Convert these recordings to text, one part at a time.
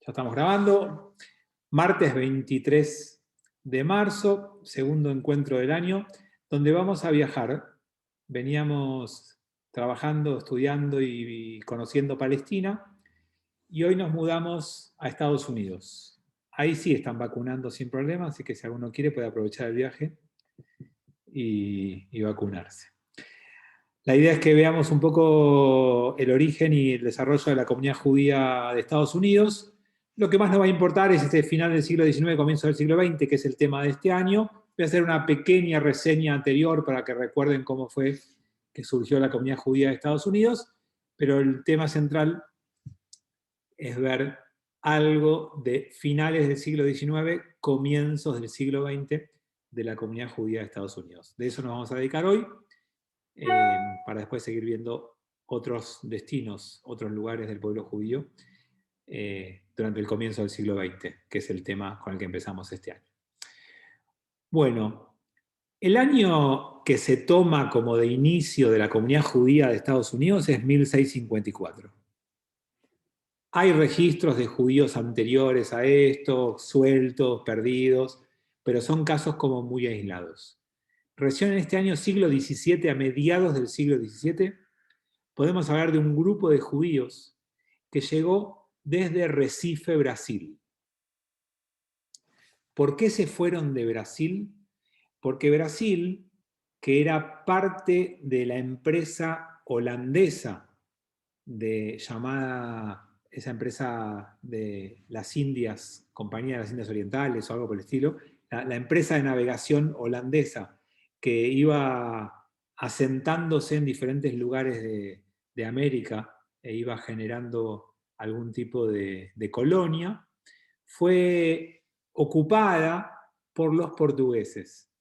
Ya estamos grabando. Martes 23 de marzo, segundo encuentro del año, donde vamos a viajar. Veníamos trabajando, estudiando y conociendo Palestina, y hoy nos mudamos a Estados Unidos. Ahí sí están vacunando sin problema, así que si alguno quiere puede aprovechar el viaje y vacunarse. La idea es que veamos un poco el origen y el desarrollo de la comunidad judía de Estados Unidos. Lo que más nos va a importar es este final del siglo XIX, comienzo del siglo XX, que es el tema de este año. Voy a hacer una pequeña reseña anterior para que recuerden cómo fue que surgió la comunidad judía de Estados Unidos, pero el tema central es ver algo de finales del siglo XIX, comienzos del siglo XX de la comunidad judía de Estados Unidos. De eso nos vamos a dedicar hoy. Para después seguir viendo otros destinos, otros lugares del pueblo judío durante el comienzo del siglo XX, que es el tema con el que empezamos este año. Bueno, el año que se toma como de inicio de la comunidad judía de Estados Unidos es 1654. Hay registros de judíos anteriores a esto, sueltos, perdidos, pero son casos como muy aislados. Recién en este año, siglo XVII, a mediados del siglo XVII, podemos hablar de un grupo de judíos que llegó desde Recife, Brasil. ¿Por qué se fueron de Brasil? Porque Brasil, que era parte de la empresa holandesa llamada, esa empresa de las Indias, Compañía de las Indias Orientales o algo por el estilo, la empresa de navegación holandesa que iba asentándose en diferentes lugares de América e iba generando algún tipo de colonia, fue ocupada por los portugueses.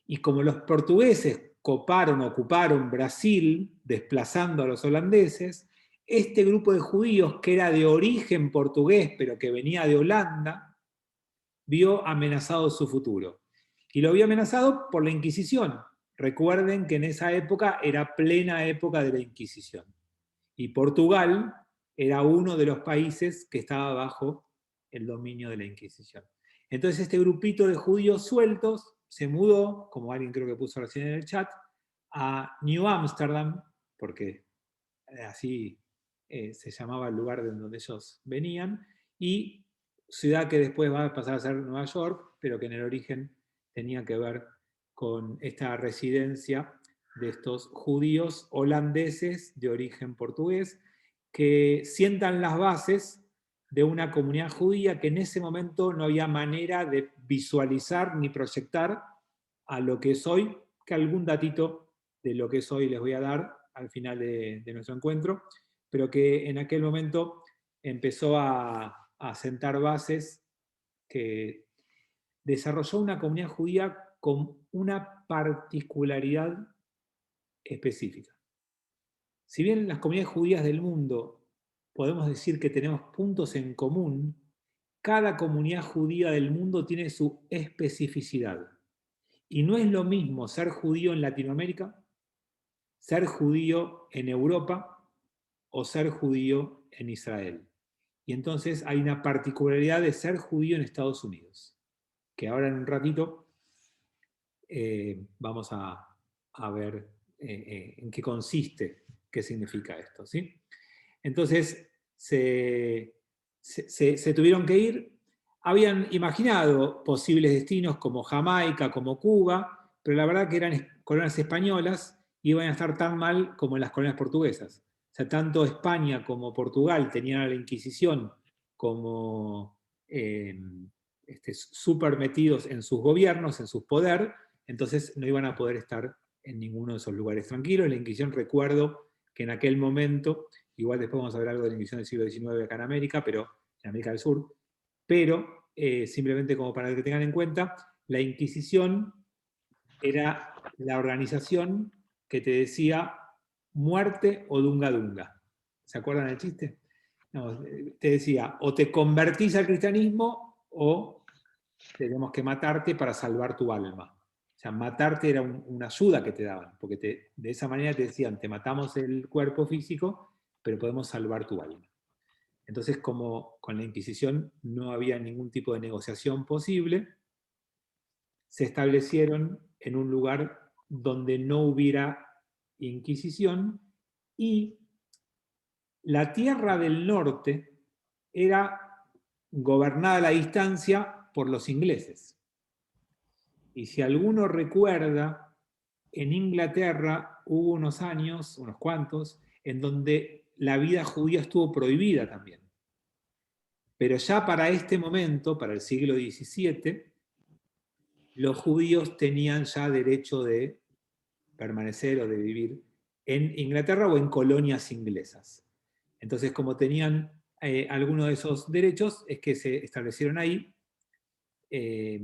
Y como los portugueses ocuparon Brasil, desplazando a los holandeses, este grupo de judíos, que era de origen portugués, pero que venía de Holanda, vio amenazado su futuro. Y lo vio amenazado por la Inquisición. Recuerden que en esa época era plena época de la Inquisición. Y Portugal era uno de los países que estaba bajo el dominio de la Inquisición. Entonces este grupito de judíos sueltos se mudó, como alguien creo que puso recién en el chat, a New Amsterdam, porque así se llamaba el lugar de donde ellos venían, y ciudad que después va a pasar a ser Nueva York, pero que en el origen tenía que ver con esta residencia de estos judíos holandeses de origen portugués, que sientan las bases de una comunidad judía que en ese momento no había manera de visualizar ni proyectar a lo que es hoy, que algún datito de lo que es hoy les voy a dar al final de nuestro encuentro, pero que en aquel momento empezó a sentar bases, que desarrolló una comunidad judía con una particularidad específica. Si bien las comunidades judías del mundo podemos decir que tenemos puntos en común, cada comunidad judía del mundo tiene su especificidad. Y no es lo mismo ser judío en Latinoamérica, ser judío en Europa o ser judío en Israel. Y entonces hay una particularidad de ser judío en Estados Unidos, que ahora en un ratito vamos a ver en qué consiste, qué significa esto, ¿sí? Entonces se tuvieron que ir. Habían imaginado posibles destinos como Jamaica, como Cuba, pero la verdad que eran colonias españolas y iban a estar tan mal como las colonias portuguesas. O sea, tanto España como Portugal tenían a la Inquisición como súper metidos en sus gobiernos, en su poder, entonces no iban a poder estar en ninguno de esos lugares tranquilos. La Inquisición, recuerdo que en aquel momento, igual después vamos a ver algo de la Inquisición del siglo XIX acá en América, pero en América del Sur, pero simplemente como para que tengan en cuenta, la Inquisición era la organización que te decía muerte o dunga dunga. ¿Se acuerdan del chiste? No, te decía, o te convertís al cristianismo o tenemos que matarte para salvar tu alma. O sea, matarte era una ayuda que te daban, porque de esa manera te decían, te matamos el cuerpo físico, pero podemos salvar tu alma. Entonces, como con la Inquisición no había ningún tipo de negociación posible, se establecieron en un lugar donde no hubiera Inquisición, y la tierra del norte era gobernada a la distancia por los ingleses. Y si alguno recuerda, en Inglaterra hubo unos años, unos cuantos, en donde la vida judía estuvo prohibida también. Pero ya para este momento, para el siglo XVII, los judíos tenían ya derecho de permanecer o de vivir en Inglaterra o en colonias inglesas. Entonces, como tenían algunos de esos derechos, es que se establecieron ahí, que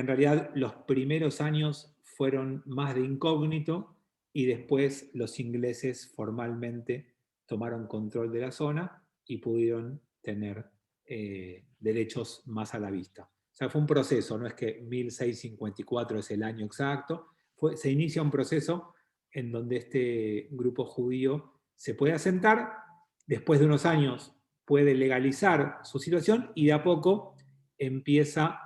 en realidad los primeros años fueron más de incógnito, y después los ingleses formalmente tomaron control de la zona y pudieron tener derechos más a la vista. O sea, fue un proceso, no es que 1654 es el año exacto, se inicia un proceso en donde este grupo judío se puede asentar, después de unos años puede legalizar su situación y de a poco empieza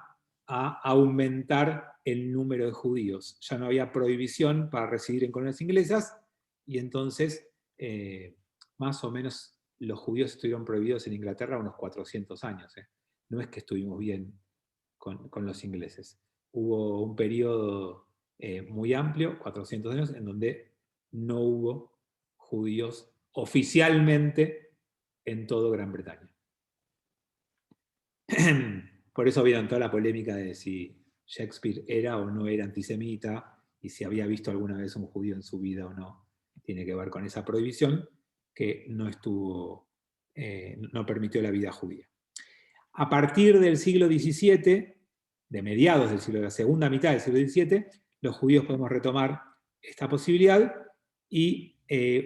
a aumentar el número de judíos. Ya no había prohibición para residir en colonias inglesas, y entonces más o menos los judíos estuvieron prohibidos en Inglaterra unos 400 años. No es que estuvimos bien con los ingleses. Hubo un periodo muy amplio, 400 años, en donde no hubo judíos oficialmente en todo Gran Bretaña. Por eso vieron toda la polémica de si Shakespeare era o no era antisemita, y si había visto alguna vez un judío en su vida o no. Tiene que ver con esa prohibición que no permitió la vida judía. A partir del siglo XVII, de mediados del siglo, de la segunda mitad del siglo XVII, los judíos podemos retomar esta posibilidad, y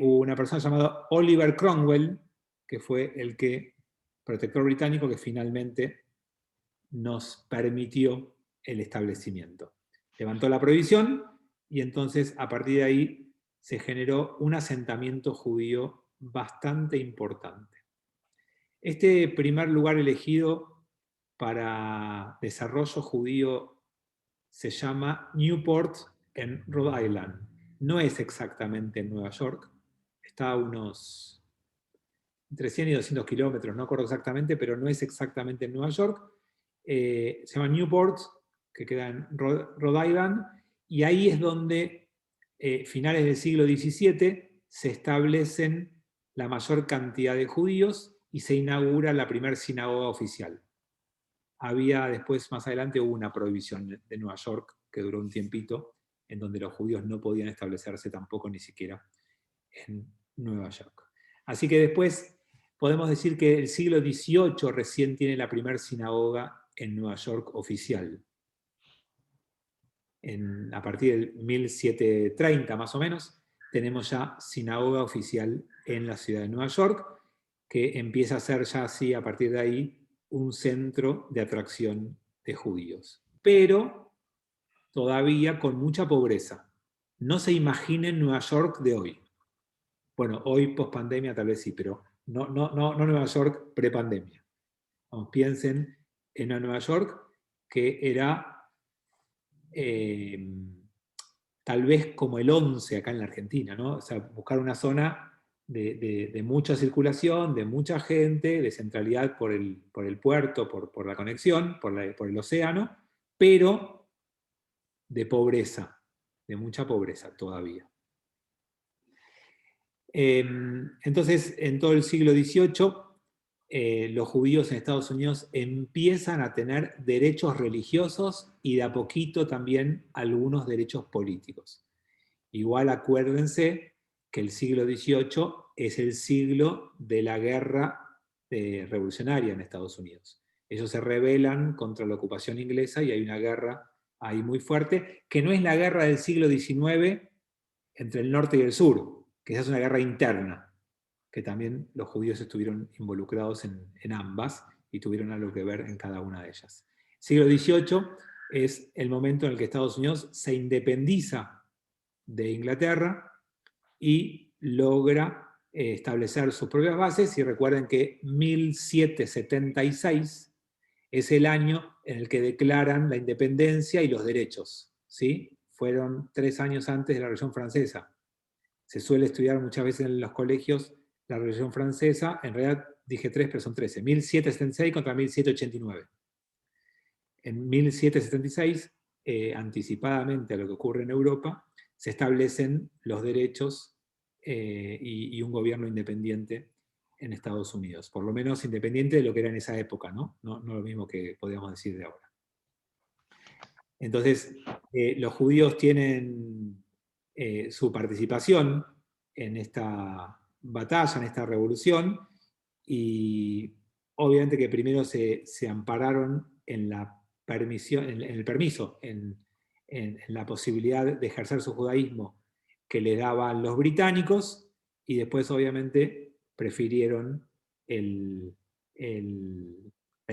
hubo una persona llamada Oliver Cromwell, que fue el protector británico, que finalmente nos permitió el establecimiento. Levantó la prohibición, y entonces a partir de ahí se generó un asentamiento judío bastante importante. Este primer lugar elegido para desarrollo judío se llama Newport, en Rhode Island. No es exactamente en Nueva York, está a unos entre 100 y 200 kilómetros, no acuerdo exactamente, pero no es exactamente en Nueva York. Se llama Newport, que queda en Rhode Island, y ahí es donde, finales del siglo XVII, se establecen la mayor cantidad de judíos y se inaugura la primera sinagoga oficial. Había después, más adelante, hubo una prohibición de Nueva York que duró un tiempito, en donde los judíos no podían establecerse tampoco, ni siquiera en Nueva York. Así que después podemos decir que el siglo XVIII recién tiene la primera sinagoga en Nueva York oficial. A partir del 1730 más o menos, tenemos ya sinagoga oficial en la ciudad de Nueva York, que empieza a ser ya así, a partir de ahí, un centro de atracción de judíos. Pero todavía con mucha pobreza. No se imaginen Nueva York de hoy. Bueno, hoy post pandemia tal vez sí, pero no Nueva York pre-pandemia. Piensen en una Nueva York que era tal vez como el 11 acá en la Argentina, ¿no? O sea, buscar una zona de mucha circulación, de mucha gente, de centralidad por el puerto, por la conexión, por el océano, pero de pobreza, de mucha pobreza todavía. Entonces, en todo el siglo XVIII, los judíos en Estados Unidos empiezan a tener derechos religiosos y de a poquito también algunos derechos políticos. Igual acuérdense que el siglo XVIII es el siglo de la guerra revolucionaria en Estados Unidos. Ellos se rebelan contra la ocupación inglesa y hay una guerra ahí muy fuerte, que no es la guerra del siglo XIX entre el norte y el sur, que esa es una guerra interna, que también los judíos estuvieron involucrados en ambas y tuvieron algo que ver en cada una de ellas. Siglo XVIII es el momento en el que Estados Unidos se independiza de Inglaterra y logra establecer sus propias bases, y recuerden que 1776 es el año en el que declaran la independencia y los derechos, ¿sí? Fueron 3 años antes de la Revolución Francesa. Se suele estudiar muchas veces en los colegios la Revolución Francesa, en realidad dije 3, pero son 13, 1776 contra 1789. En 1776, anticipadamente a lo que ocurre en Europa, se establecen los derechos y un gobierno independiente en Estados Unidos, por lo menos independiente de lo que era en esa época, ¿no? No lo mismo que podríamos decir de ahora. Entonces, los judíos tienen su participación en esta batalla, en esta revolución, y obviamente que primero se ampararon en la permisión, en el permiso, en la posibilidad de ejercer su judaísmo que le daban los británicos, y después obviamente prefirieron la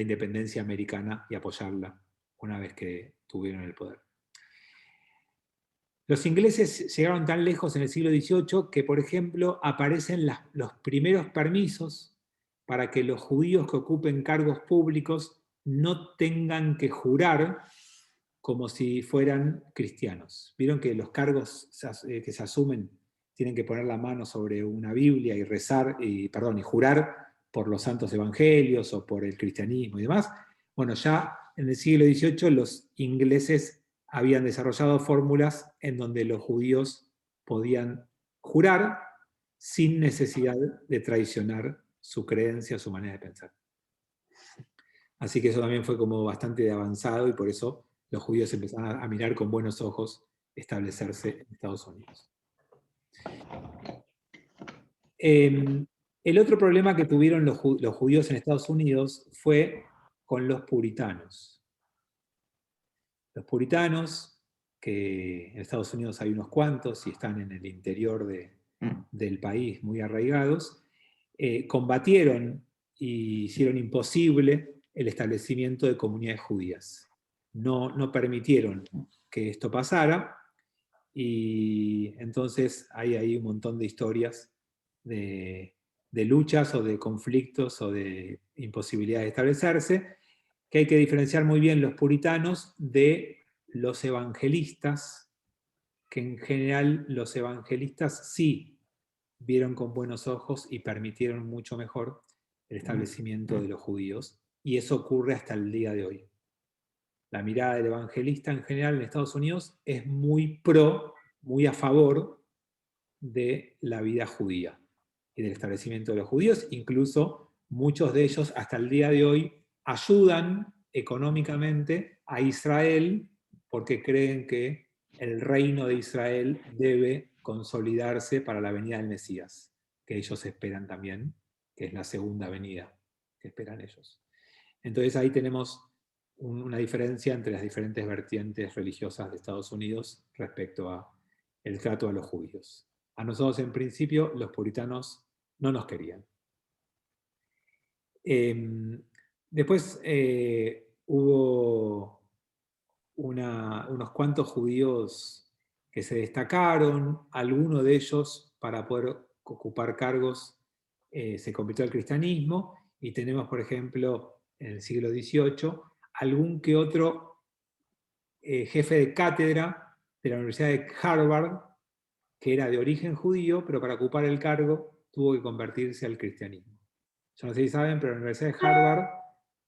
independencia americana y apoyarla una vez que tuvieron el poder. Los ingleses llegaron tan lejos en el siglo XVIII que, por ejemplo, aparecen los primeros permisos para que los judíos que ocupen cargos públicos no tengan que jurar como si fueran cristianos. Vieron que los cargos que se asumen tienen que poner la mano sobre una Biblia y rezar, y jurar por los santos evangelios o por el cristianismo y demás. Bueno, ya en el siglo XVIII los ingleses habían desarrollado fórmulas en donde los judíos podían jurar sin necesidad de traicionar su creencia, su manera de pensar. Así que eso también fue como bastante avanzado, y por eso los judíos empezaron a mirar con buenos ojos establecerse en Estados Unidos. El otro problema que tuvieron los judíos en Estados Unidos fue con los puritanos. Los puritanos, que en Estados Unidos hay unos cuantos y están en el interior del país muy arraigados, combatieron y hicieron imposible el establecimiento de comunidades judías. No permitieron que esto pasara, y entonces hay ahí un montón de historias de luchas o de conflictos o de imposibilidades de establecerse, que hay que diferenciar muy bien los puritanos de los evangelistas, que en general los evangelistas sí vieron con buenos ojos y permitieron mucho mejor el establecimiento de los judíos, y eso ocurre hasta el día de hoy. La mirada del evangelista en general en Estados Unidos es muy muy a favor de la vida judía y del establecimiento de los judíos. Incluso muchos de ellos hasta el día de hoy ayudan económicamente a Israel porque creen que el reino de Israel debe consolidarse para la venida del Mesías, que ellos esperan también, que es la segunda venida que esperan ellos. Entonces ahí tenemos una diferencia entre las diferentes vertientes religiosas de Estados Unidos respecto a el trato a los judíos. A nosotros, en principio, los puritanos no nos querían. Después hubo unos cuantos judíos que se destacaron. Alguno de ellos, para poder ocupar cargos, se convirtió al cristianismo, y tenemos, por ejemplo, en el siglo XVIII, algún que otro jefe de cátedra de la Universidad de Harvard, que era de origen judío, pero para ocupar el cargo tuvo que convertirse al cristianismo. Yo no sé si saben, pero la Universidad de Harvard,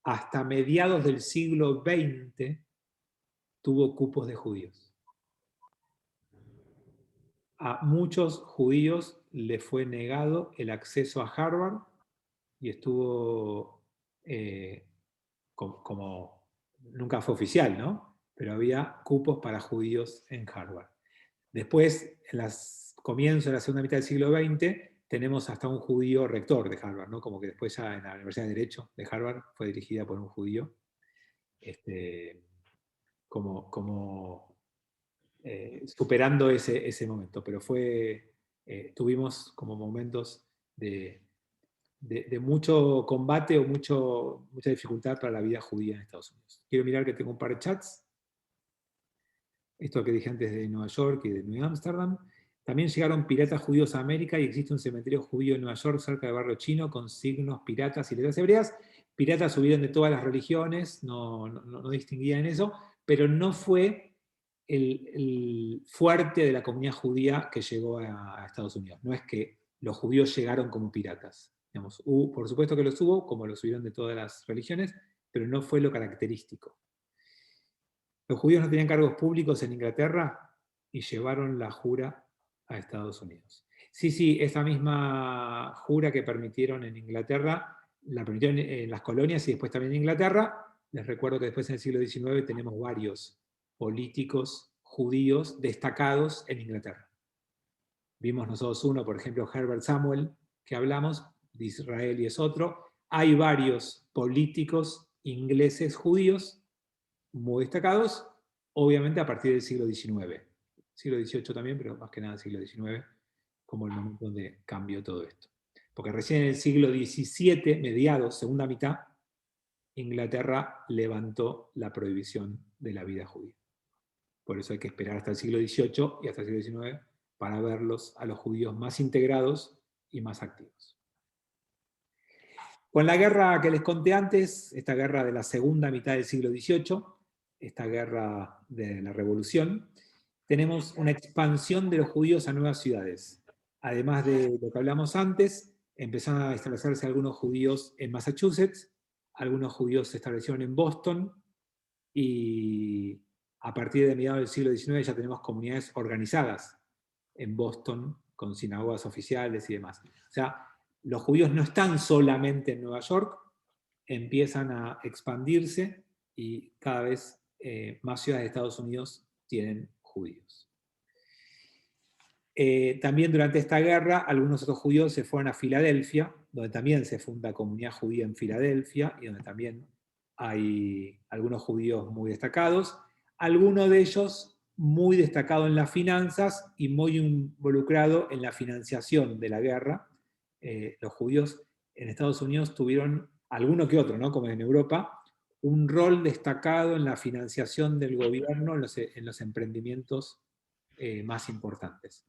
hasta mediados del siglo XX, tuvo cupos de judíos. A muchos judíos les fue negado el acceso a Harvard, y estuvo como nunca fue oficial, ¿no? Pero había cupos para judíos en Harvard. Después, en los comienzos de la segunda mitad del siglo XX, tenemos hasta un judío rector de Harvard, ¿no? Como que después ya en la Universidad de Derecho de Harvard fue dirigida por un judío, superando ese momento. Pero tuvimos como momentos de mucho combate o mucha dificultad para la vida judía en Estados Unidos. Quiero mirar que tengo un par de chats. Esto que dije antes de Nueva York y de New Amsterdam. También llegaron piratas judíos a América y existe un cementerio judío en Nueva York, cerca del barrio chino, con signos piratas y letras hebreas. Piratas subieron de todas las religiones, no distinguían en eso, pero no fue el fuerte de la comunidad judía que llegó a Estados Unidos. No es que los judíos llegaron como piratas. Digamos, por supuesto que los hubo, como los subieron de todas las religiones, pero no fue lo característico. Los judíos no tenían cargos públicos en Inglaterra y llevaron la jura a Estados Unidos. Sí, esa misma jura que permitieron en Inglaterra, la permitieron en las colonias y después también en Inglaterra. Les recuerdo que después en el siglo XIX tenemos varios políticos judíos destacados en Inglaterra. Vimos nosotros uno, por ejemplo, Herbert Samuel, que hablamos, de Israel y es otro. Hay varios políticos ingleses judíos muy destacados, obviamente a partir del siglo XIX. Siglo XVIII también, pero más que nada siglo XIX, como el momento donde cambió todo esto. Porque recién en el siglo XVII, mediados, segunda mitad, Inglaterra levantó la prohibición de la vida judía. Por eso hay que esperar hasta el siglo XVIII y hasta el siglo XIX para verlos a los judíos más integrados y más activos. Con la guerra que les conté antes, esta guerra de la segunda mitad del siglo XVIII, esta guerra de la revolución, tenemos una expansión de los judíos a nuevas ciudades. Además de lo que hablamos antes, empezaron a establecerse algunos judíos en Massachusetts, algunos judíos se establecieron en Boston, y a partir de mediados del siglo XIX ya tenemos comunidades organizadas en Boston, con sinagogas oficiales y demás. O sea, los judíos no están solamente en Nueva York, empiezan a expandirse y cada vez más ciudades de Estados Unidos tienen judíos. También durante esta guerra, algunos otros judíos se fueron a Filadelfia, donde también se funda comunidad judía en Filadelfia, y donde también hay algunos judíos muy destacados. Algunos de ellos muy destacado en las finanzas y muy involucrado en la financiación de la guerra. Los judíos en Estados Unidos tuvieron, alguno que otro, ¿no? Como en Europa, un rol destacado en la financiación del gobierno en los emprendimientos más importantes.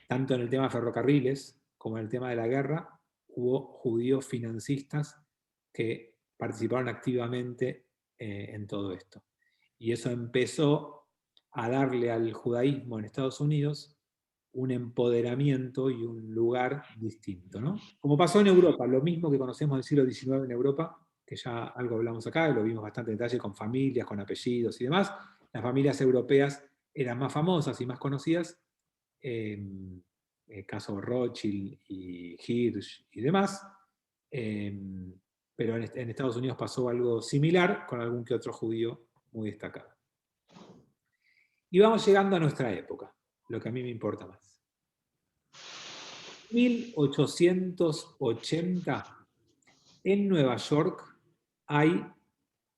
Tanto en el tema de ferrocarriles como en el tema de la guerra, hubo judíos financistas que participaron activamente en todo esto. Y eso empezó a darle al judaísmo en Estados Unidos un empoderamiento y un lugar distinto, ¿no? Como pasó en Europa, lo mismo que conocemos del siglo XIX en Europa, que ya algo hablamos acá, lo vimos bastante en detalle con familias, con apellidos y demás. Las familias europeas eran más famosas y más conocidas, el caso Rothschild y Hirsch y demás, pero en Estados Unidos pasó algo similar con algún que otro judío muy destacado. Y vamos llegando a nuestra época, lo que a mí me importa más. 1880, en Nueva York hay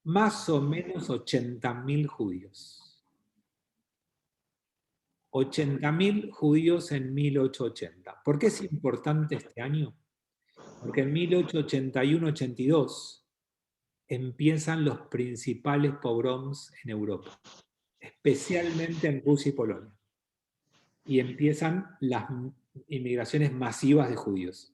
más o menos 80.000 judíos. 80.000 judíos en 1880. ¿Por qué es importante este año? Porque en 1881-82 empiezan los principales pogroms en Europa, especialmente en Rusia y Polonia. Y empiezan las inmigraciones masivas de judíos.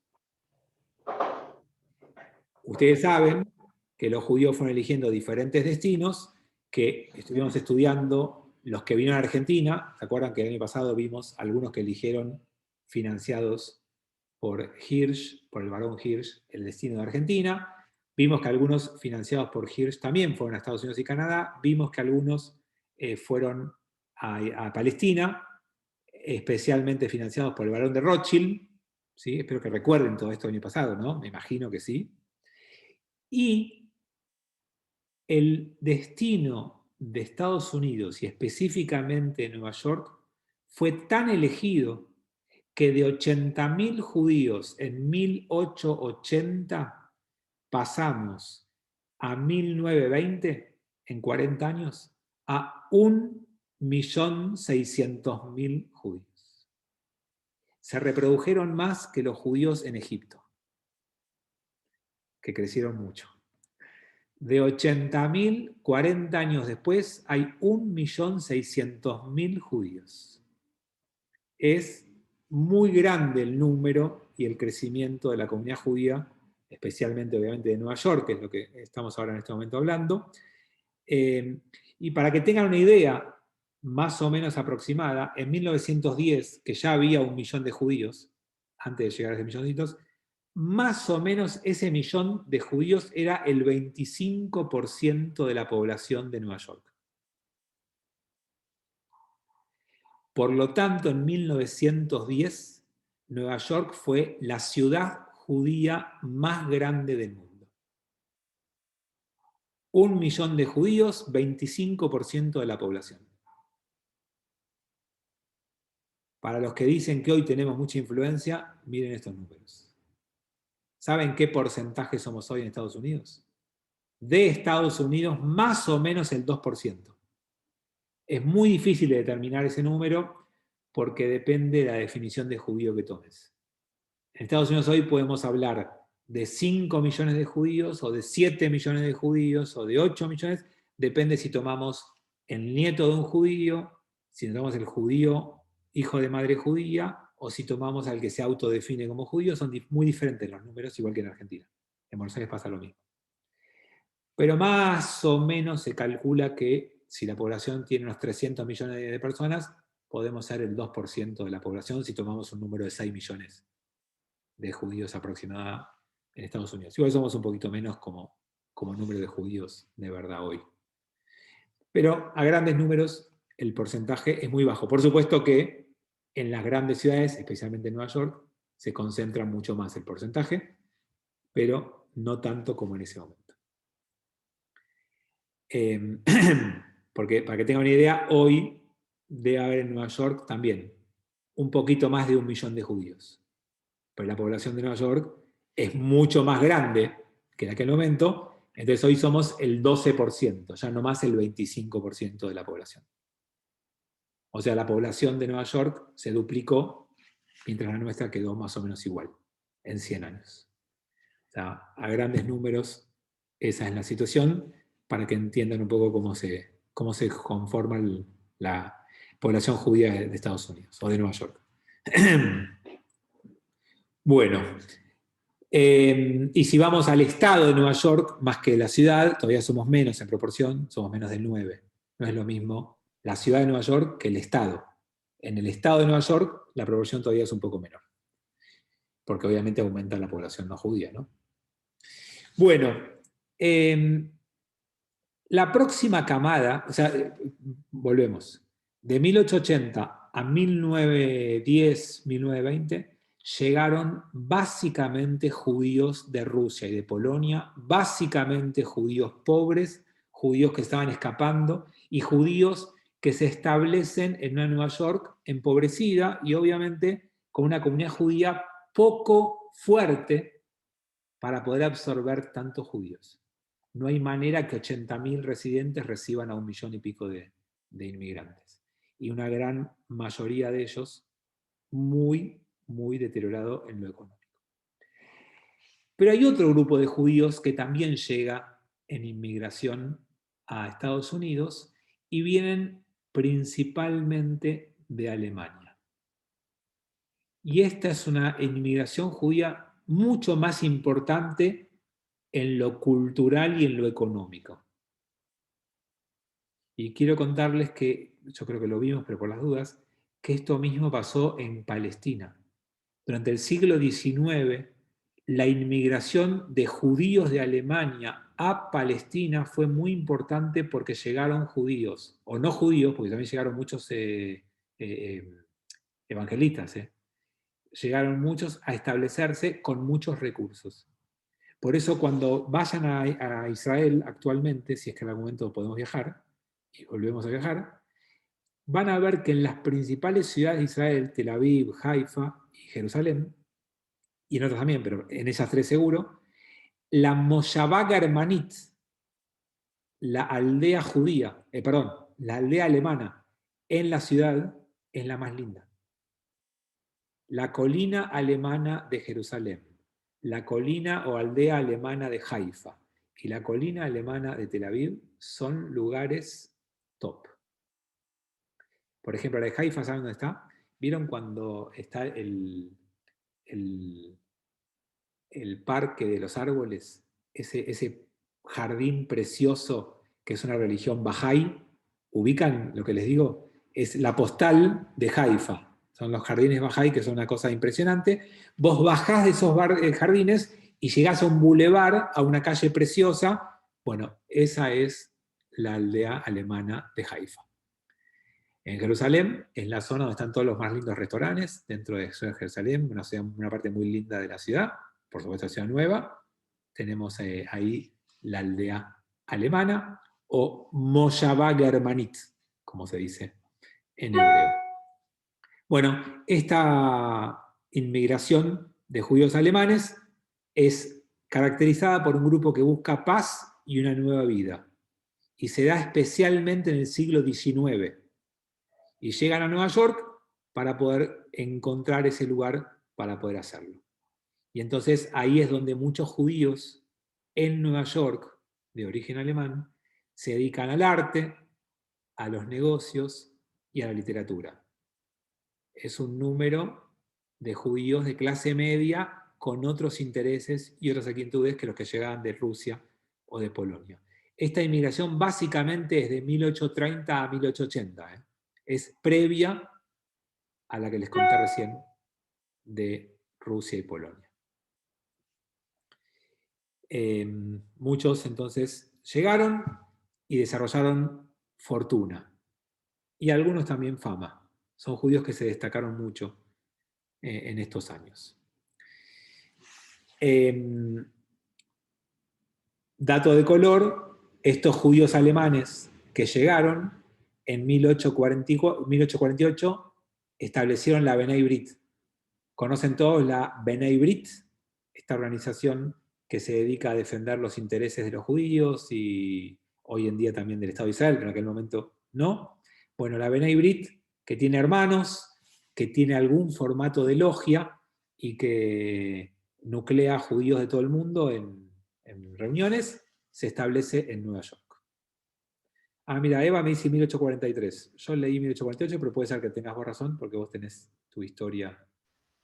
Ustedes saben que los judíos fueron eligiendo diferentes destinos, que estuvimos estudiando los que vinieron a Argentina. ¿Se acuerdan que el año pasado vimos algunos que eligieron financiados por Hirsch, por el barón Hirsch, el destino de Argentina? Vimos que algunos financiados por Hirsch también fueron a Estados Unidos y Canadá. Vimos que algunos fueron a Palestina, especialmente financiados por el barón de Rothschild. ¿Sí? Espero que recuerden todo esto del año pasado, ¿no? Me imagino que sí. Y el destino de Estados Unidos, y específicamente Nueva York, fue tan elegido que de 80.000 judíos en 1880 pasamos a 1920, en 40 años, a 1.600.000 judíos. Se reprodujeron más que los judíos en Egipto, que crecieron mucho. De 80.000, 40 años después, hay 1.600.000 judíos. Es muy grande el número y el crecimiento de la comunidad judía, especialmente obviamente de Nueva York, que es lo que estamos ahora en este momento hablando. Y para que tengan una idea más o menos aproximada, en 1910, que ya había 1 millón de judíos, antes de llegar a ese milloncitos, más o menos ese millón de judíos era el 25% de la población de Nueva York. Por lo tanto, en 1910, Nueva York fue la ciudad judía más grande del mundo. 1 millón de judíos, 25% de la población. Para los que dicen que hoy tenemos mucha influencia, miren estos números. ¿Saben qué porcentaje somos hoy en Estados Unidos? De Estados Unidos, más o menos el 2%. Es muy difícil de determinar ese número porque depende de la definición de judío que tomes. En Estados Unidos hoy podemos hablar de 5 millones de judíos, o de 7 millones de judíos, o de 8 millones, depende si tomamos el nieto de un judío, si tomamos el judío hijo de madre judía, o si tomamos al que se autodefine como judío. Son muy diferentes los números, igual que en Argentina. En Buenos Aires pasa lo mismo. Pero más o menos se calcula que si la población tiene unos 300 millones de personas, podemos ser el 2% de la población si tomamos un número de 6 millones de judíos aproximada en Estados Unidos. Igual somos un poquito menos como número de judíos de verdad hoy. Pero a grandes números el porcentaje es muy bajo. Por supuesto que en las grandes ciudades, especialmente en Nueva York, se concentra mucho más el porcentaje, pero no tanto como en ese momento. Porque, para que tengan una idea, hoy debe haber en Nueva York también un poquito más de 1 millón de judíos. Pero la población de Nueva York es mucho más grande que en aquel momento, entonces hoy somos el 12%, ya no más el 25% de la población. O sea, la población de Nueva York se duplicó, mientras la nuestra quedó más o menos igual, en 100 años. O sea, a grandes números, esa es la situación, para que entiendan un poco cómo se conforma la población judía de Estados Unidos, o de Nueva York. Bueno, y si vamos al estado de Nueva York, más que la ciudad, todavía somos menos en proporción, somos menos del 9. No es lo mismo la ciudad de Nueva York que el estado. En el estado de Nueva York, la proporción todavía es un poco menor, porque obviamente aumenta la población no judía, ¿no? Bueno, la próxima camada, o sea, volvemos, de 1880 a 1910, 1920, llegaron básicamente judíos de Rusia y de Polonia, básicamente judíos pobres, judíos que estaban escapando y judíos que se establecen en una Nueva York empobrecida y obviamente con una comunidad judía poco fuerte para poder absorber tantos judíos. No hay manera que 80.000 residentes reciban a 1 millón y pico de inmigrantes. Y una gran mayoría de ellos muy, muy deteriorado en lo económico. Pero hay otro grupo de judíos que también llega en inmigración a Estados Unidos y vienen principalmente de Alemania. Y esta es una inmigración judía mucho más importante en lo cultural y en lo económico. Y quiero contarles que, yo creo que lo vimos, pero por las dudas, que esto mismo pasó en Palestina. Durante el siglo XIX, la inmigración de judíos de Alemania a Palestina fue muy importante porque llegaron judíos, o no judíos, porque también llegaron muchos evangelistas, llegaron muchos a establecerse con muchos recursos. Por eso cuando vayan a Israel actualmente, si es que en algún momento podemos viajar, y volvemos a viajar, van a ver que en las principales ciudades de Israel, Tel Aviv, Haifa y Jerusalén, y en otras también, pero en esas tres seguro, la Moshavá Germanit, la aldea judía, la aldea alemana en la ciudad es la más linda. La colina alemana de Jerusalén, la colina o aldea alemana de Haifa y la colina alemana de Tel Aviv son lugares top. Por ejemplo, la de Haifa, ¿saben dónde está? ¿vieron cuando está el parque de los árboles? Ese jardín precioso que es una religión Bahá'í. ¿Ubican lo que les digo? Es la postal de Haifa. Son los jardines Bahá'í, que son una cosa impresionante. Vos bajás de esos jardines y llegás a un bulevar, a una calle preciosa. Bueno, esa es la aldea alemana de Haifa. En Jerusalén es la zona donde están todos los más lindos restaurantes, dentro de Jerusalén, una parte muy linda de la ciudad, por supuesto ciudad nueva. Tenemos ahí la aldea alemana, o Moshavá Germanit, como se dice en hebreo. Bueno, esta inmigración de judíos alemanes es caracterizada por un grupo que busca paz y una nueva vida, y se da especialmente en el siglo XIX. Y llegan a Nueva York para poder encontrar ese lugar para poder hacerlo. Y entonces ahí es donde muchos judíos en Nueva York, de origen alemán, se dedican al arte, a los negocios y a la literatura. Es un número de judíos de clase media con otros intereses y otras inquietudes que los que llegaban de Rusia o de Polonia. Esta inmigración básicamente es de 1830 a 1880. Es previa a la que les conté recién de Rusia y Polonia. Muchos entonces llegaron y desarrollaron fortuna, y algunos también fama. Son judíos que se destacaron mucho en estos años. Dato de color, estos judíos alemanes que llegaron en 1848 establecieron la Bnei Brit. Conocen todos la Bnei Brit, esta organización que se dedica a defender los intereses de los judíos y hoy en día también del Estado de Israel, pero en aquel momento no. Bueno, la Bnei Brit, que tiene hermanos, que tiene algún formato de logia y que nuclea judíos de todo el mundo en reuniones, se establece en Nueva York. Ah, mira, Eva me dice 1843. Yo leí 1848, pero puede ser que tengas vos razón, porque vos tenés tu historia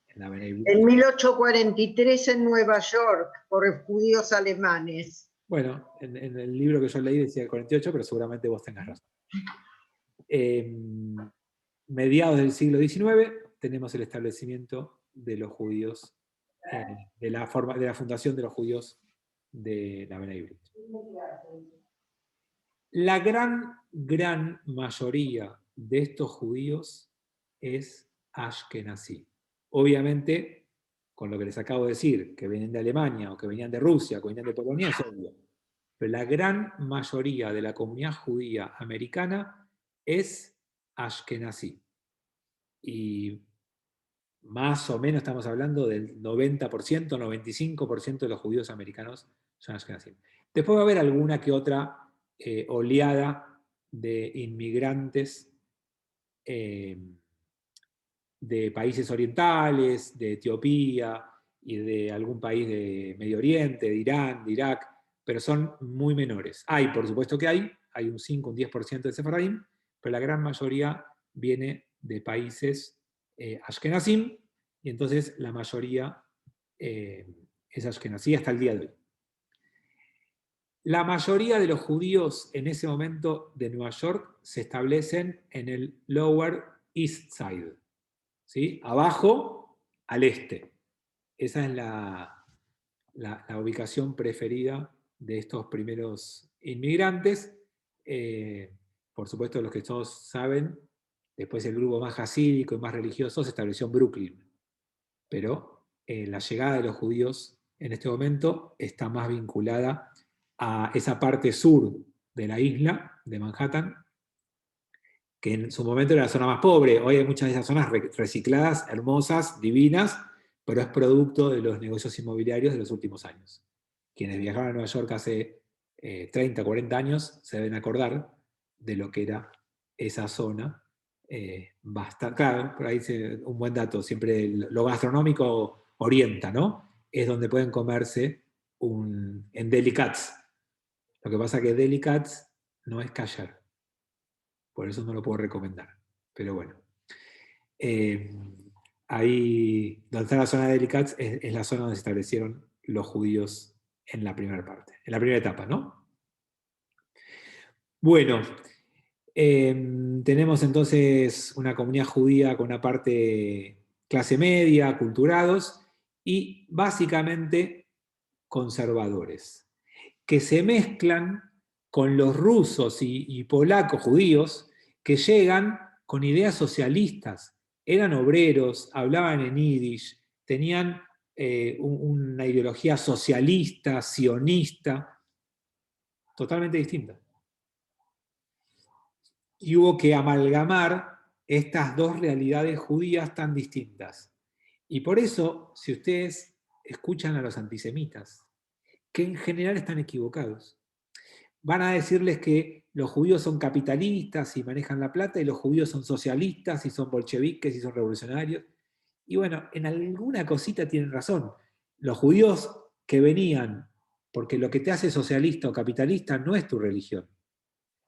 en la Bnei Brit. En 1843 en Nueva York, por judíos alemanes. Bueno, en el libro que yo leí decía el 48, pero seguramente vos tengas razón. Mediados del siglo XIX tenemos el establecimiento de los judíos, de la fundación de los judíos de la Bnei Brit. La gran mayoría de estos judíos es Ashkenazí. Obviamente, con lo que les acabo de decir, que vienen de Alemania, o que venían de Rusia, o que venían de Polonia, es obvio. Pero la gran mayoría de la comunidad judía americana es Ashkenazí. Y más o menos estamos hablando del 90%, 95% de los judíos americanos son Ashkenazí. Después va a haber alguna que otra oleada de inmigrantes de países orientales, de Etiopía y de algún país de Medio Oriente, de Irán, de Irak, pero son muy menores. Por supuesto que hay un 5, un 10% de sefaradín, pero la gran mayoría viene de países ashkenazim, y entonces la mayoría es ashkenazí hasta el día de hoy. La mayoría de los judíos en ese momento de Nueva York se establecen en el Lower East Side, ¿sí? Abajo al este. Esa es la ubicación preferida de estos primeros inmigrantes. Por supuesto, los que todos saben, después el grupo más hasídico y más religioso se estableció en Brooklyn. Pero la llegada de los judíos en este momento está más vinculada a esa parte sur de la isla de Manhattan, que en su momento era la zona más pobre. Hoy hay muchas de esas zonas recicladas, hermosas, divinas, pero es producto de los negocios inmobiliarios de los últimos años. Quienes viajaron a Nueva York hace 30, 40 años se deben acordar de lo que era esa zona. Claro, por ahí un buen dato, siempre lo gastronómico orienta, ¿no? Es donde pueden comerse en Deli Katz. Lo que pasa es que Deli Katz no es kasher. Por eso no lo puedo recomendar. Pero bueno. ahí, donde está la zona de Elikatz, es la zona donde se establecieron los judíos en la primera parte, en la primera etapa, ¿no? Bueno, tenemos entonces una comunidad judía con una parte clase media, aculturados, y básicamente conservadores, que se mezclan con los rusos y polacos judíos que llegan con ideas socialistas. Eran obreros, hablaban en yiddish, tenían una ideología socialista, sionista, totalmente distinta. Y hubo que amalgamar estas dos realidades judías tan distintas. Y por eso, si ustedes escuchan a los antisemitas, que en general están equivocados, van a decirles que los judíos son capitalistas y manejan la plata, y los judíos son socialistas y son bolcheviques y son revolucionarios. Y bueno, en alguna cosita tienen razón. Los judíos que venían, porque lo que te hace socialista o capitalista no es tu religión,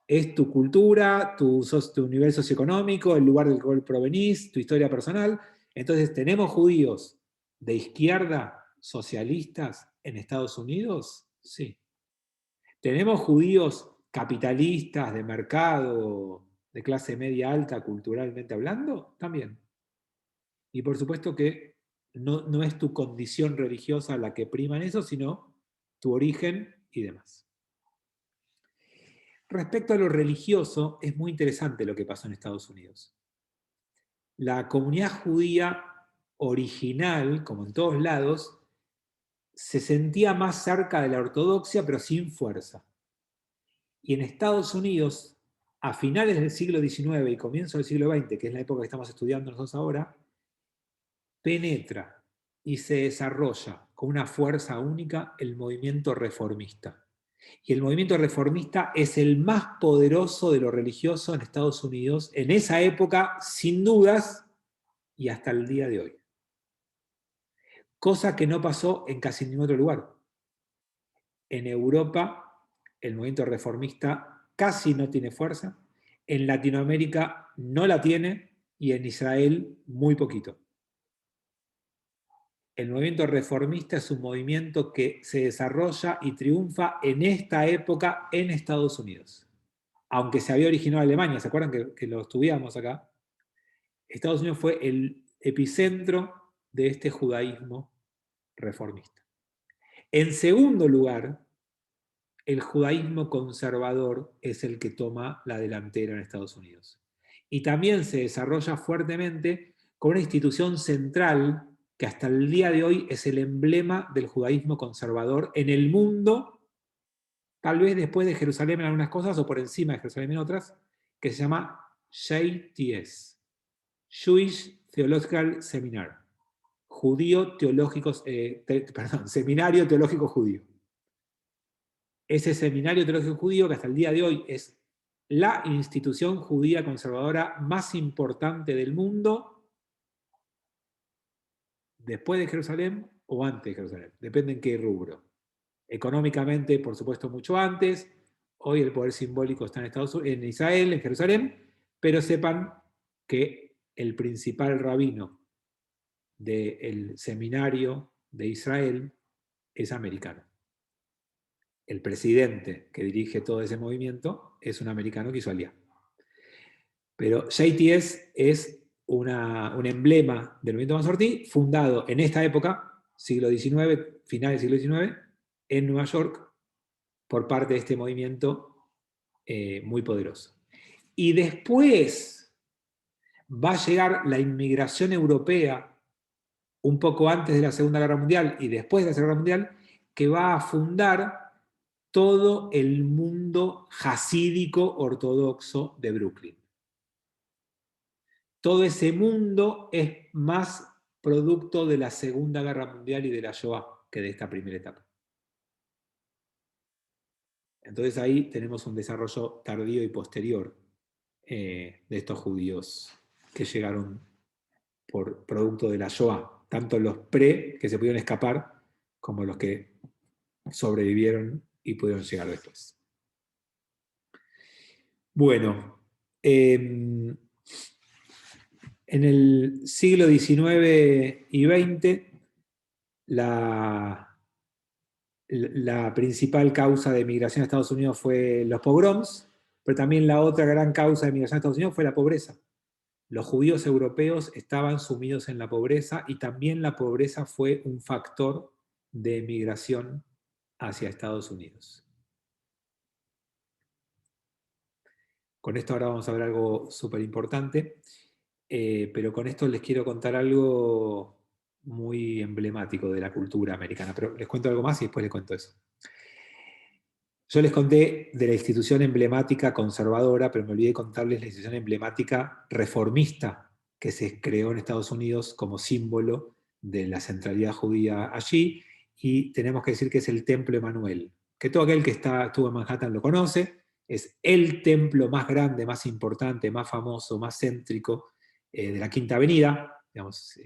es tu cultura, tu nivel socioeconómico, el lugar del cual provenís, tu historia personal. Entonces, ¿tenemos judíos de izquierda socialistas en Estados Unidos? Sí. ¿Tenemos judíos capitalistas de mercado, de clase media alta, culturalmente hablando? También. Y por supuesto que no es tu condición religiosa la que prima en eso, sino tu origen y demás. Respecto a lo religioso, es muy interesante lo que pasó en Estados Unidos. La comunidad judía original, como en todos lados, se sentía más cerca de la ortodoxia, pero sin fuerza. Y en Estados Unidos, a finales del siglo XIX y comienzo del siglo XX, que es la época que estamos estudiando nosotros ahora, penetra y se desarrolla con una fuerza única el movimiento reformista. Y el movimiento reformista es el más poderoso de lo religioso en Estados Unidos en esa época, sin dudas, y hasta el día de hoy. Cosa que no pasó en casi ningún otro lugar. En Europa, el movimiento reformista casi no tiene fuerza, en Latinoamérica no la tiene, y en Israel muy poquito. El movimiento reformista es un movimiento que se desarrolla y triunfa en esta época en Estados Unidos. Aunque se había originado en Alemania, ¿se acuerdan que lo estudiamos acá? Estados Unidos fue el epicentro de este judaísmo reformista. En segundo lugar, el judaísmo conservador es el que toma la delantera en Estados Unidos. Y también se desarrolla fuertemente con una institución central que hasta el día de hoy es el emblema del judaísmo conservador en el mundo, tal vez después de Jerusalén en algunas cosas o por encima de Jerusalén en otras, que se llama JTS, Jewish Theological Seminar, Seminario Teológico Judío. Ese seminario teológico judío que hasta el día de hoy es la institución judía conservadora más importante del mundo, después de Jerusalén o antes de Jerusalén, depende en qué rubro. Económicamente, por supuesto, mucho antes. Hoy el poder simbólico está en Israel, en Jerusalén, pero sepan que el principal rabino del seminario de Israel es americano. El presidente que dirige todo ese movimiento es un americano que hizo alía. Pero JTS es un emblema del movimiento Masortí, fundado en esta época, siglo XIX, finales del siglo XIX, en Nueva York, por parte de este movimiento muy poderoso. Y después va a llegar la inmigración europea, un poco antes de la Segunda Guerra Mundial y después de la Segunda Guerra Mundial, que va a fundar todo el mundo jasídico ortodoxo de Brooklyn. Todo ese mundo es más producto de la Segunda Guerra Mundial y de la Shoah que de esta primera etapa. Entonces ahí tenemos un desarrollo tardío y posterior de estos judíos que llegaron por producto de la Shoah, tanto los que se pudieron escapar, como los que sobrevivieron y pudieron llegar después. Bueno, En el siglo XIX y XX, la principal causa de migración a Estados Unidos fue los pogroms, pero también la otra gran causa de migración a Estados Unidos fue la pobreza. Los judíos europeos estaban sumidos en la pobreza y también la pobreza fue un factor de migración hacia Estados Unidos. Con esto ahora vamos a ver algo súper importante, pero con esto les quiero contar algo muy emblemático de la cultura americana. Pero les cuento algo más y después les cuento eso. Yo les conté de la institución emblemática conservadora, pero me olvidé contarles la institución emblemática reformista que se creó en Estados Unidos como símbolo de la centralidad judía allí, y tenemos que decir que es el Templo Emanuel, que todo aquel que estuvo en Manhattan lo conoce. Es el templo más grande, más importante, más famoso, más céntrico de la Quinta Avenida. Digamos,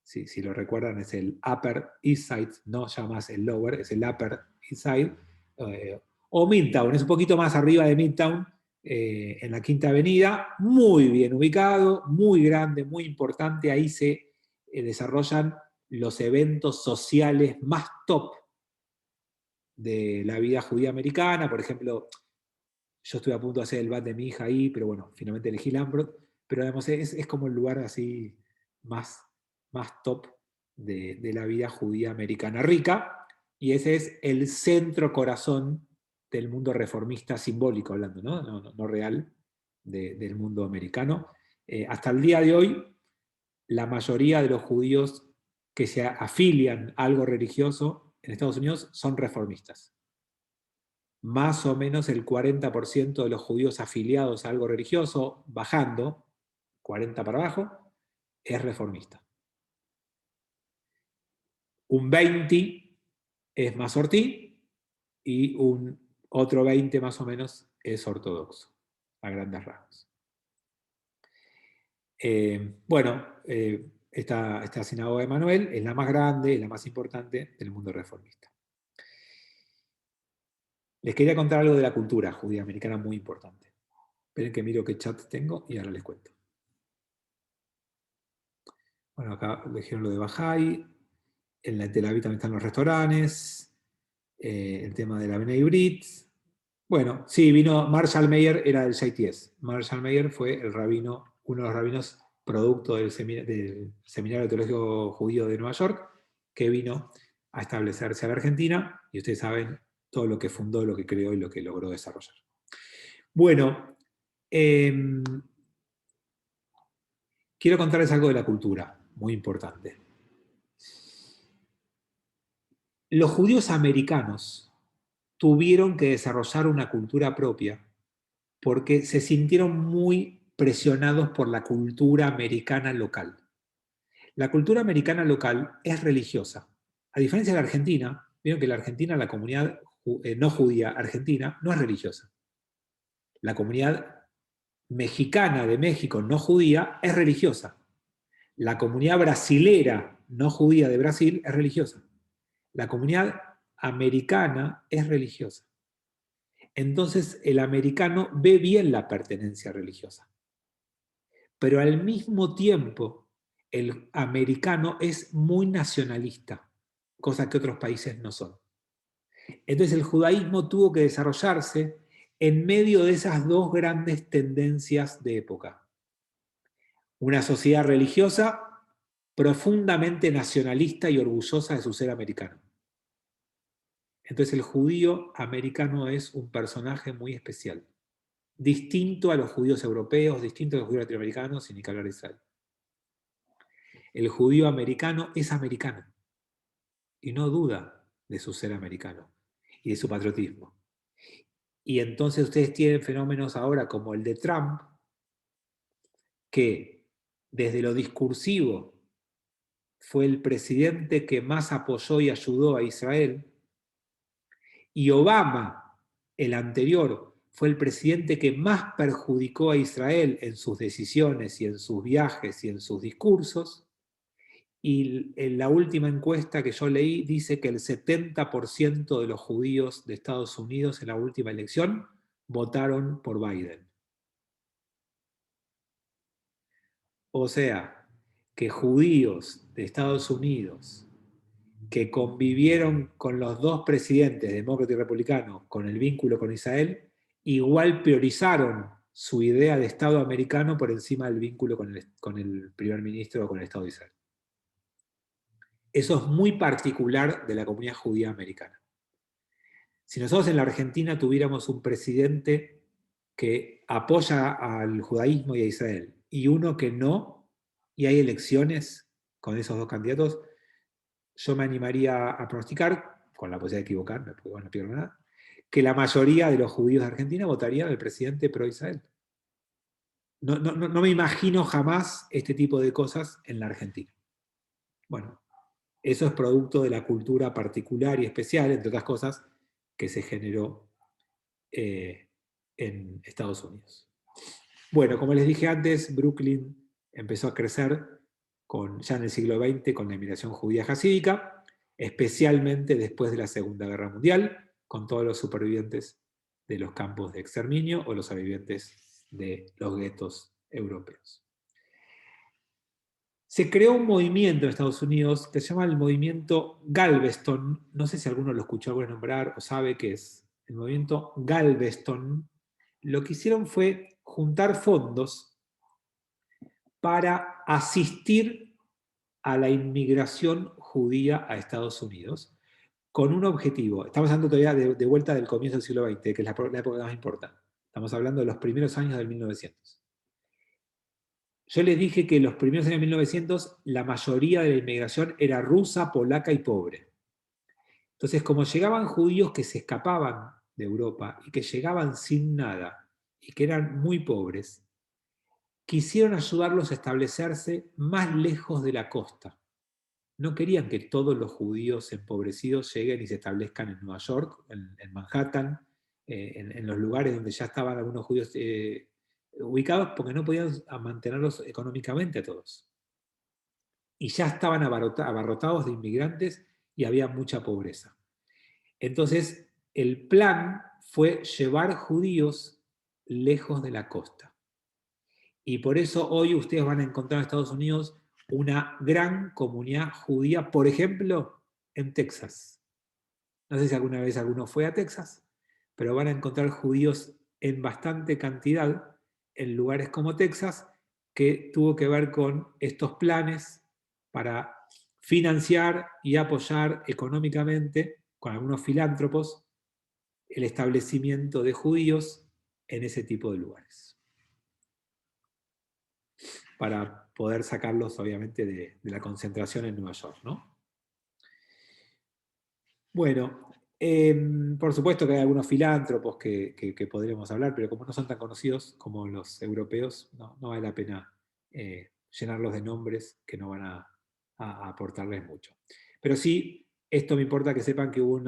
si lo recuerdan, es el Upper East Side, no ya más el Lower, es el Upper East Side. O Midtown, es un poquito más arriba de Midtown, en la Quinta Avenida, muy bien ubicado, muy grande, muy importante. Ahí se desarrollan los eventos sociales más top de la vida judía americana. Por ejemplo, yo estuve a punto de hacer el bat de mi hija ahí, pero bueno, finalmente elegí Lambrot, pero además es como el lugar así más top de la vida judía americana rica, y ese es el centro corazón del mundo reformista simbólico, hablando, no real, del mundo americano. Hasta el día de hoy, la mayoría de los judíos que se afilian a algo religioso en Estados Unidos son reformistas. Más o menos el 40% de los judíos afiliados a algo religioso, bajando, 40 para abajo, es reformista. Un 20 es masortí y un otro 20 más o menos es ortodoxo, a grandes rasgos. Esta sinagoga de Emanuel es la más grande, es la más importante del mundo reformista. Les quería contar algo de la cultura judía americana muy importante. Esperen que miro qué chat tengo y ahora les cuento. Bueno, acá dijeron lo de Bahá'í. En la Tel Aviv también están los restaurantes. El tema de la Bnei Brit. Bueno, sí, vino Marshall Mayer, era del JTS. Marshall Mayer fue el rabino, uno de los rabinos producto del Seminario Teológico Judío de Nueva York, que vino a establecerse a la Argentina, y ustedes saben todo lo que fundó, lo que creó y lo que logró desarrollar. Bueno, quiero contarles algo de la cultura, muy importante. Los judíos americanos tuvieron que desarrollar una cultura propia porque se sintieron muy presionados por la cultura americana local. La cultura americana local es religiosa. A diferencia de la Argentina, vieron que en la Argentina la comunidad no judía argentina no es religiosa. La comunidad mexicana de México no judía es religiosa. La comunidad brasilera no judía de Brasil es religiosa. La comunidad americana es religiosa. Entonces el americano ve bien la pertenencia religiosa. Pero al mismo tiempo el americano es muy nacionalista, cosa que otros países no son. Entonces el judaísmo tuvo que desarrollarse en medio de esas dos grandes tendencias de época. Una sociedad religiosa profundamente nacionalista y orgullosa de su ser americano. Entonces el judío americano es un personaje muy especial, distinto a los judíos europeos, distinto a los judíos latinoamericanos, sin ni que hablar de Israel. El judío americano es americano y no duda de su ser americano y de su patriotismo. Y entonces ustedes tienen fenómenos ahora como el de Trump, que desde lo discursivo fue el presidente que más apoyó y ayudó a Israel, y Obama, el anterior, fue el presidente que más perjudicó a Israel en sus decisiones y en sus viajes y en sus discursos. Y en la última encuesta que yo leí dice que el 70% de los judíos de Estados Unidos en la última elección votaron por Biden. O sea, que judíos de Estados Unidos que convivieron con los dos presidentes, demócrata y republicano, con el vínculo con Israel, igual priorizaron su idea de Estado americano por encima del vínculo con el primer ministro o con el Estado de Israel. Eso es muy particular de la comunidad judía americana. Si nosotros en la Argentina tuviéramos un presidente que apoya al judaísmo y a Israel, y uno que no, y hay elecciones con esos dos candidatos, yo me animaría a pronosticar, con la posibilidad de equivocarme, porque bueno, no pierdo nada, que la mayoría de los judíos de Argentina votarían al presidente pro-Israel. No me imagino jamás este tipo de cosas en la Argentina. Bueno, eso es producto de la cultura particular y especial, entre otras cosas, que se generó en Estados Unidos. Bueno, como les dije antes, Brooklyn empezó a crecer ya en el siglo XX con la inmigración judía jasídica, especialmente después de la Segunda Guerra Mundial, con todos los supervivientes de los campos de exterminio o los sobrevivientes de los guetos europeos. Se creó un movimiento en Estados Unidos que se llama el movimiento Galveston. No sé si alguno lo escuchó nombrar o sabe qué es. El movimiento Galveston. Lo que hicieron fue juntar fondos para asistir a la inmigración judía a Estados Unidos con un objetivo. Estamos hablando todavía de vuelta del comienzo del siglo XX, que es la época más importante. Estamos hablando de los primeros años del 1900. Yo les dije que en los primeros años de 1900 la mayoría de la inmigración era rusa, polaca y pobre. Entonces, como llegaban judíos que se escapaban de Europa y que llegaban sin nada y que eran muy pobres, quisieron ayudarlos a establecerse más lejos de la costa. No querían que todos los judíos empobrecidos lleguen y se establezcan en Nueva York, en Manhattan, en los lugares donde ya estaban algunos judíos ubicados, porque no podían mantenerlos económicamente a todos. Y ya estaban abarrotados de inmigrantes y había mucha pobreza. Entonces, el plan fue llevar judíos lejos de la costa. Y por eso hoy ustedes van a encontrar en Estados Unidos una gran comunidad judía, por ejemplo, en Texas. No sé si alguna vez alguno fue a Texas, pero van a encontrar judíos en bastante cantidad en lugares como Texas, que tuvo que ver con estos planes para financiar y apoyar económicamente, con algunos filántropos, el establecimiento de judíos en ese tipo de lugares, para poder sacarlos obviamente de la concentración en Nueva York, ¿no? Bueno, por supuesto que hay algunos filántropos que podríamos hablar, pero como no son tan conocidos como los europeos, no vale la pena llenarlos de nombres que no van a aportarles mucho. Pero sí, esto me importa que sepan que hubo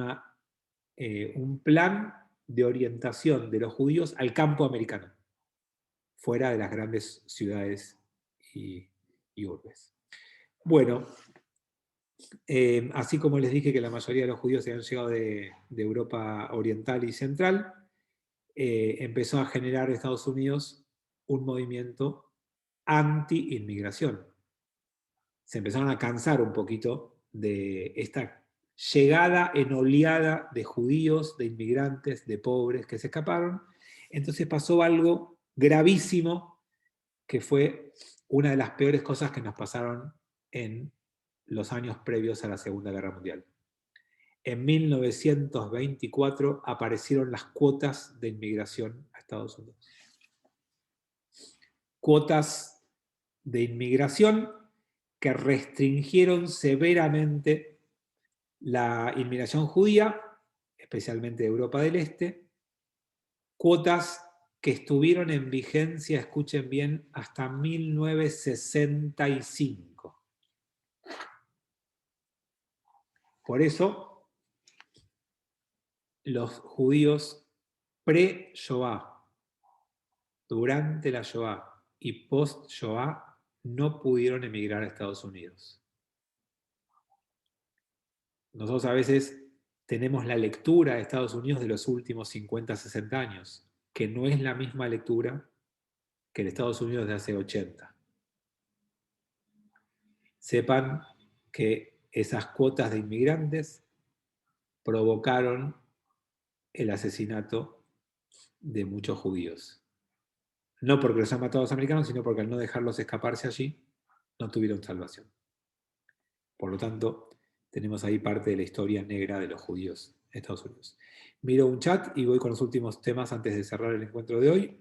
un plan de orientación de los judíos al campo americano, fuera de las grandes ciudades y urbes. Bueno, así como les dije que la mayoría de los judíos habían llegado de Europa Oriental y Central, empezó a generar en Estados Unidos un movimiento anti-inmigración. Se empezaron a cansar un poquito de esta llegada en oleada de judíos, de inmigrantes, de pobres que se escaparon. Entonces pasó algo gravísimo, que fue una de las peores cosas que nos pasaron en los años previos a la Segunda Guerra Mundial. En 1924 aparecieron las cuotas de inmigración a Estados Unidos. Cuotas de inmigración que restringieron severamente la inmigración judía, especialmente de Europa del Este, cuotas que estuvieron en vigencia, escuchen bien, hasta 1965. Por eso, los judíos pre-Shoah, durante la Shoah y post-Shoah, no pudieron emigrar a Estados Unidos. Nosotros a veces tenemos la lectura de Estados Unidos de los últimos 50, 60 años, que no es la misma lectura que el Estados Unidos de hace 80. sepan que esas cuotas de inmigrantes provocaron el asesinato de muchos judíos. No porque los han matado a los americanos, sino porque al no dejarlos escaparse allí, no tuvieron salvación. Por lo tanto, tenemos ahí parte de la historia negra de los judíos en Estados Unidos. Miro un chat y voy con los últimos temas antes de cerrar el encuentro de hoy.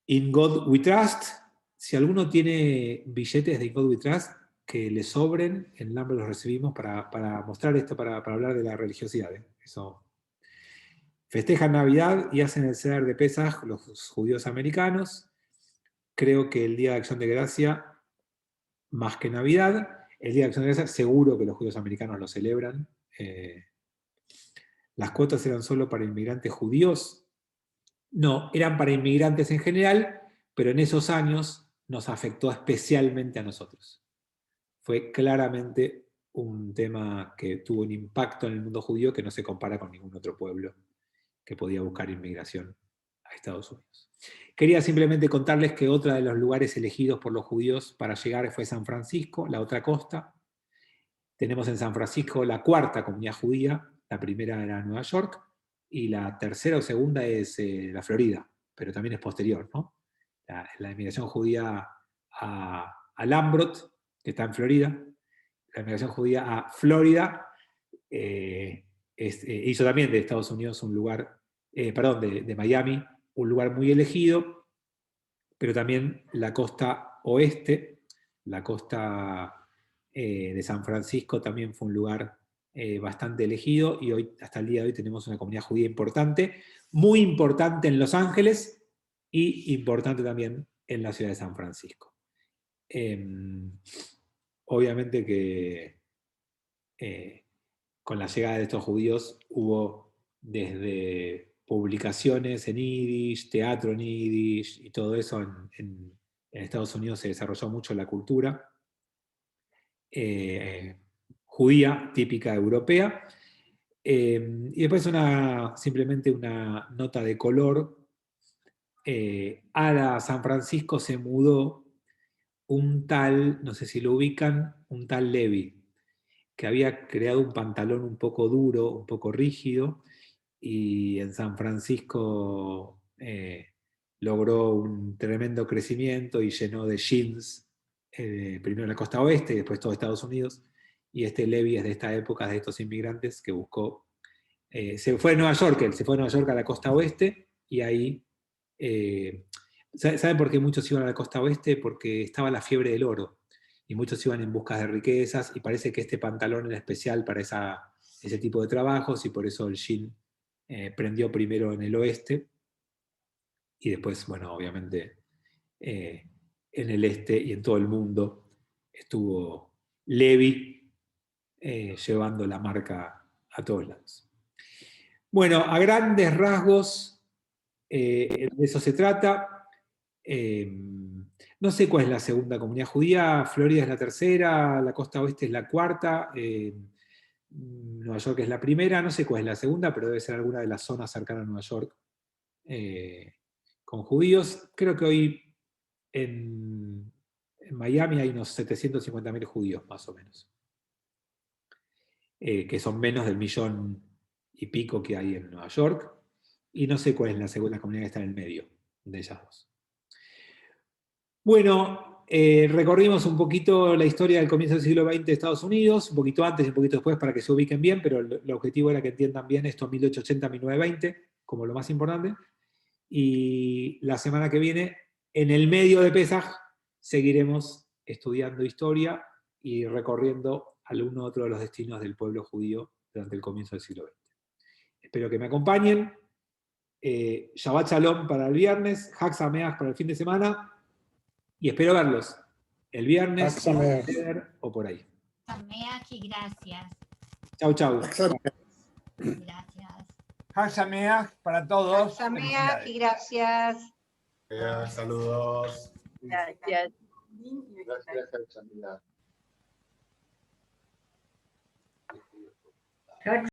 In God We Trust. Si alguno tiene billetes de In God We Trust que le sobren, en Lambre los recibimos para mostrar esto, para hablar de la religiosidad. Eso. Festejan Navidad y hacen el Seder de Pesaj los judíos americanos. Creo que el Día de Acción de Gracia, más que Navidad, el Día de Acción de Gracia seguro que los judíos americanos lo celebran. ¿Las cuotas eran solo para inmigrantes judíos? No, eran para inmigrantes en general, pero en esos años nos afectó especialmente a nosotros. Fue claramente un tema que tuvo un impacto en el mundo judío que no se compara con ningún otro pueblo que podía buscar inmigración a Estados Unidos. Quería simplemente contarles que otro de los lugares elegidos por los judíos para llegar fue San Francisco, la otra costa. Tenemos en San Francisco la cuarta comunidad judía, la primera era Nueva York, y la tercera o segunda es la Florida, pero también es posterior, ¿no? La inmigración judía a Lambrot, que está en Florida, la inmigración judía a Florida, hizo también de Estados Unidos un lugar, de Miami, un lugar muy elegido, pero también la costa oeste, la costa de San Francisco también fue un lugar bastante elegido, y hoy, hasta el día de hoy, tenemos una comunidad judía importante, muy importante en Los Ángeles y importante también en la ciudad de San Francisco. Obviamente que con la llegada de estos judíos hubo desde publicaciones en Yiddish, teatro en Yiddish y todo eso. En Estados Unidos se desarrolló mucho la cultura judía típica europea. Y después simplemente una nota de color. A San Francisco se mudó un tal, no sé si lo ubican, un tal Levi, que había creado un pantalón un poco duro, un poco rígido, y en San Francisco logró un tremendo crecimiento y llenó de jeans, primero la costa oeste y después todo Estados Unidos. Y este Levi es de esta época, de estos inmigrantes que buscó, se fue a Nueva York, él se fue a Nueva York a la costa oeste, y ahí, ¿saben por qué muchos iban a la costa oeste? Porque estaba la fiebre del oro, y muchos iban en busca de riquezas, y parece que este pantalón era especial para ese tipo de trabajos, y por eso el jean prendió primero en el oeste, y después, bueno, obviamente en el este y en todo el mundo estuvo Levi llevando la marca a todos lados. Bueno, a grandes rasgos, de eso se trata. No sé cuál es la segunda comunidad judía. Florida es la tercera, la costa oeste es la cuarta, Nueva York es la primera. No sé cuál es la segunda, pero debe ser alguna de las zonas cercanas a Nueva York con judíos. Creo que hoy en Miami hay unos 750.000 judíos, más o menos, que son menos del 1.000.000 y pico que hay en Nueva York. Y no sé cuál es la segunda comunidad que está en el medio de ellas dos. Bueno, recorrimos un poquito la historia del comienzo del siglo XX de Estados Unidos, un poquito antes y un poquito después para que se ubiquen bien, pero el objetivo era que entiendan bien esto 1880-1920 como lo más importante. Y la semana que viene, en el medio de Pesaj, seguiremos estudiando historia y recorriendo alguno otro de los destinos del pueblo judío durante el comienzo del siglo XX. Espero que me acompañen. Shabbat Shalom para el viernes, Hag Sameach para el fin de semana, y espero verlos el viernes o por ahí. Sameach y gracias. Chau, chau. Gracias. Hag Sameach para todos. Sameach y gracias. Saludos. Gracias. Gracias, Camila.